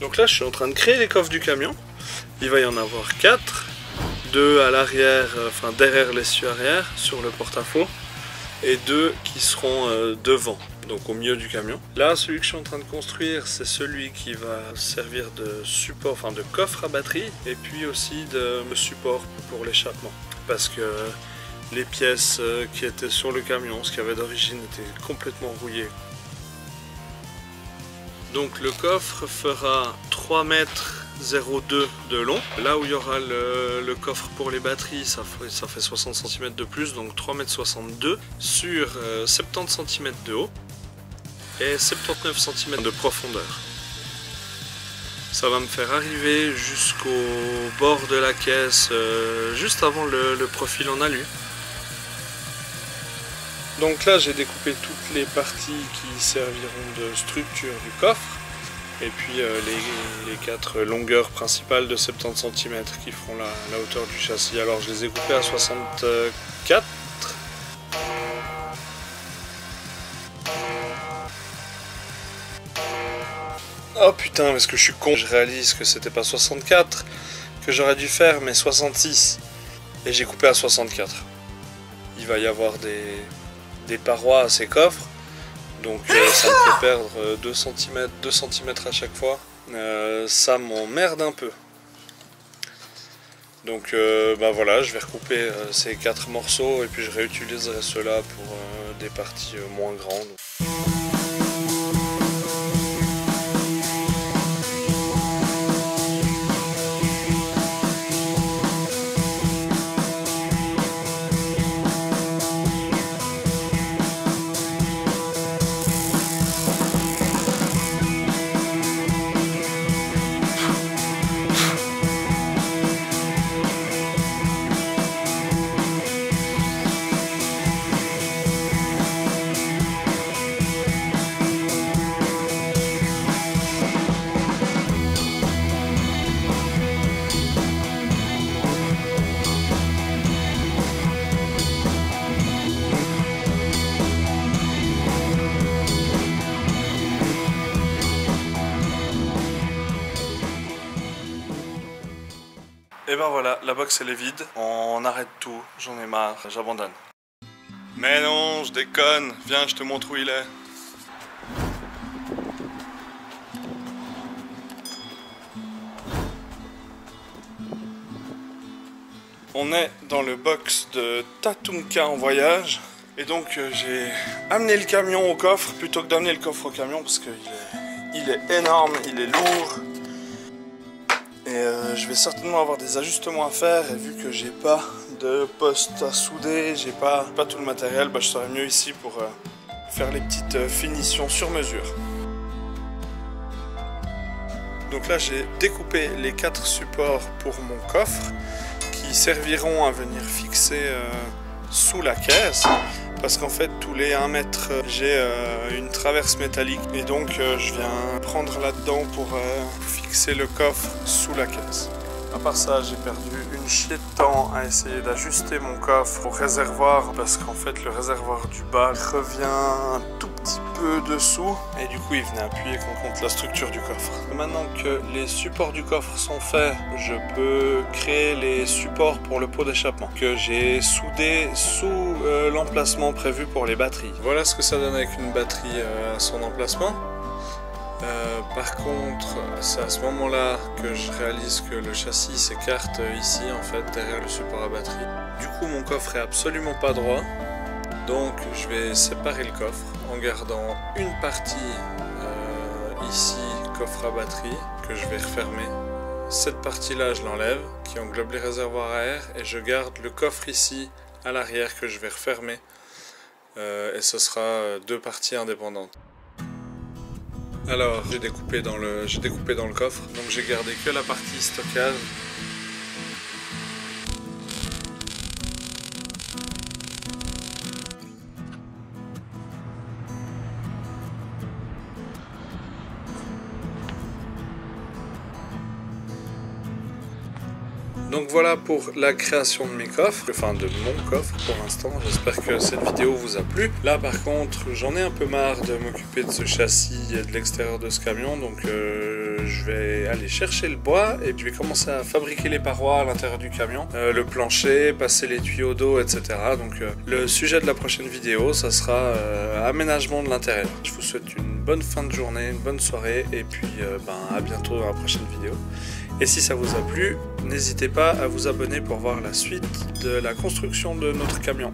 Donc là je suis en train de créer les coffres du camion. Il va y en avoir 4. 2 à l'arrière, enfin derrière l'essieu arrière sur le porte-à-faux. Et 2 qui seront devant, donc au milieu du camion. Là, celui que je suis en train de construire, c'est celui qui va servir de support, enfin de coffre à batterie, et puis aussi de support pour l'échappement. Parce que les pièces qui étaient sur le camion, ce qu'il y avait d'origine, étaient complètement rouillées. Donc le coffre fera 3,02 mètres de long. Là où il y aura le coffre pour les batteries, ça fait 60 cm de plus, donc 3,62 m sur 70 cm de haut et 79 cm de profondeur. Ça va me faire arriver jusqu'au bord de la caisse, juste avant le profil en alu. Donc là j'ai découpé toutes les parties qui serviront de structure du coffre. Et puis les 4 longueurs principales de 70 cm qui feront la hauteur du châssis. Alors je les ai coupées à 64. Oh putain, parce que je suis con. Je réalise que c'était pas 64 que j'aurais dû faire, mais 66. Et j'ai coupé à 64. Il va y avoir des parois à ces coffres. Donc ça me fait perdre 2 cm à chaque fois. Ça m'emmerde un peu. Donc bah voilà, je vais recouper ces 4 morceaux et puis je réutiliserai ceux-là pour des parties moins grandes. Et ben voilà, la box elle est vide, on arrête tout, j'en ai marre, j'abandonne. Mais non, je déconne, viens je te montre où il est. On est dans le box de Tatunka en voyage. Et donc j'ai amené le camion au coffre plutôt que d'amener le coffre au camion parce qu'il est énorme, il est lourd. Et je vais certainement avoir des ajustements à faire et vu que j'ai pas de poste à souder, j'ai pas tout le matériel, bah, je serai mieux ici pour faire les petites finitions sur mesure. Donc là j'ai découpé les 4 supports pour mon coffre qui serviront à venir fixer sous la caisse. Parce qu'en fait tous les 1 mètre j'ai une traverse métallique et donc je viens prendre là-dedans pour fixer le coffre sous la caisse. À part ça j'ai perdu une chier de temps à essayer d'ajuster mon coffre au réservoir parce qu'en fait le réservoir du bas revient un tout petit peu dessous et du coup il venait appuyer contre la structure du coffre. Maintenant que les supports du coffre sont faits, je peux créer les supports pour le pot d'échappement que j'ai soudé sous l'emplacement prévu pour les batteries. Voilà ce que ça donne avec une batterie à son emplacement. Par contre, c'est à ce moment-là que je réalise que le châssis s'écarte ici en fait derrière le support à batterie. Du coup mon coffre est absolument pas droit, donc je vais séparer le coffre en gardant une partie ici coffre à batterie que je vais refermer. Cette partie-là je l'enlève qui englobe les réservoirs à air et je garde le coffre ici à l'arrière que je vais refermer et ce sera 2 parties indépendantes. Alors j'ai découpé dans le coffre, donc j'ai gardé que la partie stockage. Donc voilà pour la création de mes coffres, enfin de mon coffre pour l'instant. J'espère que cette vidéo vous a plu. Là par contre j'en ai un peu marre de m'occuper de ce châssis et de l'extérieur de ce camion, donc je vais aller chercher le bois et puis je vais commencer à fabriquer les parois à l'intérieur du camion, le plancher, passer les tuyaux d'eau, etc. Donc le sujet de la prochaine vidéo, ça sera aménagement de l'intérieur. Je vous souhaite une bonne fin de journée, une bonne soirée et puis à bientôt dans la prochaine vidéo. Et si ça vous a plu, n'hésitez pas à vous abonner pour voir la suite de la construction de notre camion.